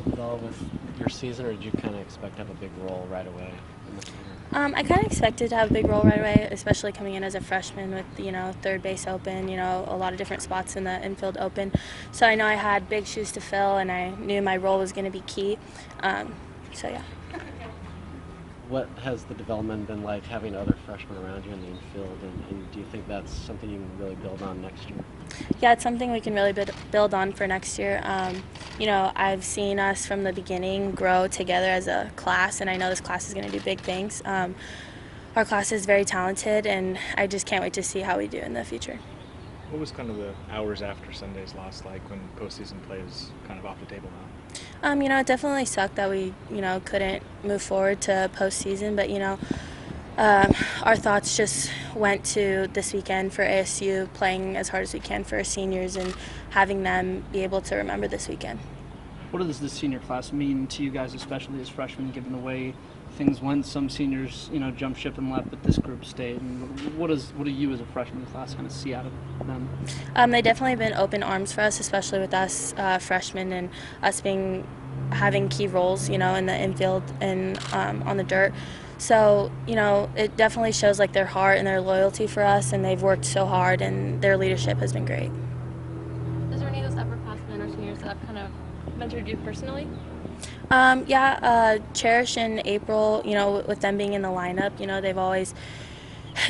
infield at all with your season, or did you kind of expect to have a big role right away in the summer? I kind of expected to have a big role right away, especially coming in as a freshman with, third base open, a lot of different spots in the infield open. So I know I had big shoes to fill, and I knew my role was going to be key. Yeah. What has the development been like having other freshmen around you in the infield, and do you think that's something you can really build on next year? Yeah, it's something we can really build on for next year. I've seen us from the beginning grow together as a class, and I know this class is going to do big things. Our class is very talented, and I just can't wait to see how we do in the future. What was kind of the hours after Sunday's loss like when postseason play was kind of off the table now? It definitely sucked that we, couldn't move forward to postseason, but, our thoughts just went to this weekend for ASU, playing as hard as we can for our seniors and having them be able to remember this weekend. What does the senior class mean to you guys, especially as freshmen, given the way things went? Some seniors, jumped ship and left, but this group stayed. And what do you as a freshman class kind of see out of them? They definitely have been open arms for us, especially with us freshmen and us having key roles, in the infield and on the dirt. So, it definitely shows like their heart and their loyalty for us, and they've worked so hard, and their leadership has been great. Is there any of those upperclassmen or seniors that have kind of mentored you personally? Cherish and April, with them being in the lineup, they've always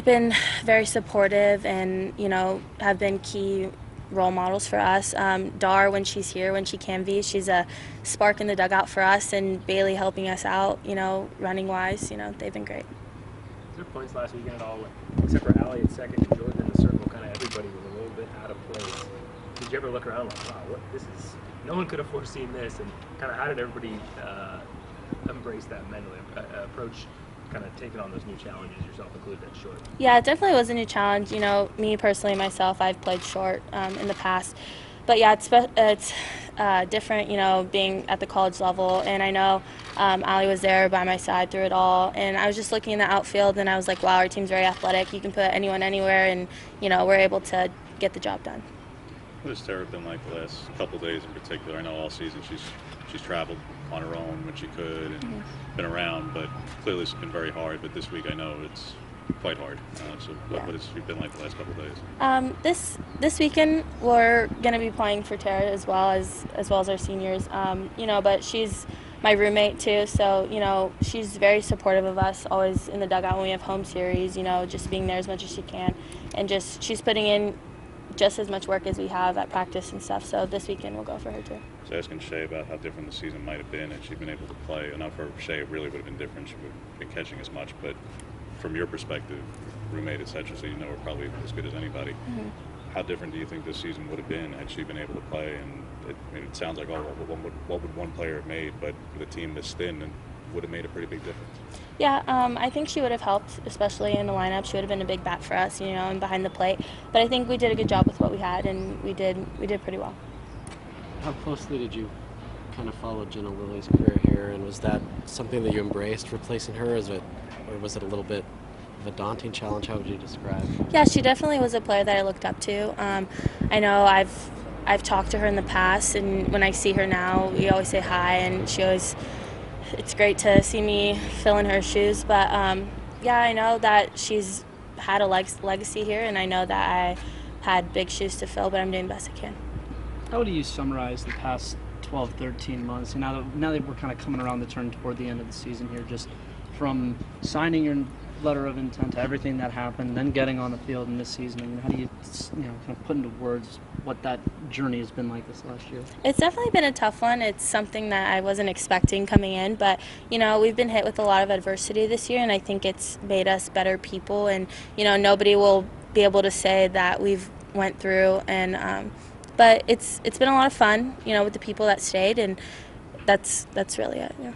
been very supportive and, have been key role models for us. Dar, when she's here, when she can be, she's a spark in the dugout for us, and Bailey helping us out, running wise, they've been great. Was there points last weekend at all, except for Allie at second and Jordan in the circle, kind of everybody was a little bit out of place? Did you ever look around like, wow, no one could have foreseen this, and kind of how did everybody embrace that mentally, approach kind of taking on those new challenges, yourself included, at short? Yeah, it definitely was a new challenge. Me personally, myself, I've played short in the past. But yeah, it's different, being at the college level. And I know Allie was there by my side through it all. And I was just looking in the outfield, and I was like, wow, our team's very athletic. You can put anyone anywhere, and, we're able to get the job done. What has Tara been like the last couple of days in particular? I know all season she's traveled on her own when she could and been around, but clearly it's been very hard. But this week I know it's quite hard. What has she been like the last couple of days? This weekend we're going to be playing for Tara as well as our seniors. But she's my roommate too, so she's very supportive of us, always in the dugout when we have home series. Just being there as much as she can, and she's putting in just as much work as we have at practice and stuff. So this weekend we'll go for her too. I was asking Shay about how different the season might have been had she been able to play. And not for Shay, it really would have been different. She would have been catching as much. But from your perspective, roommate, etc., so her probably as good as anybody. How different do you think this season would have been had she been able to play? And it sounds like, what would one player have made? But with a team this thin, and would have made a pretty big difference. Yeah, I think she would have helped, especially in the lineup. She would have been a big bat for us, and behind the plate. But I think we did a good job with what we had, and we did pretty well. How closely did you kind of follow Jenna Lilly's career here, and was that something that you embraced, replacing her, or was it a little bit of a daunting challenge? How would you describe? Yeah, she definitely was a player that I looked up to. I know I've talked to her in the past, and when I see her now, we always say hi, and it's great to see me fill in her shoes. But yeah, I know that she's had a legacy here, and I know that I had big shoes to fill, but I'm doing the best I can. How do you summarize the past 12, 13 months? And now that we're kind of coming around the turn toward the end of the season here, just from signing your letter of intent to everything that happened, then getting on the field in this season, I mean, how do you kind of put into words what that journey has been like this last year? It's definitely been a tough one. It's something that I wasn't expecting coming in, but we've been hit with a lot of adversity this year, and I think it's made us better people. And nobody will be able to say that we've went through, and but it's been a lot of fun, with the people that stayed, and that's really it. Yeah.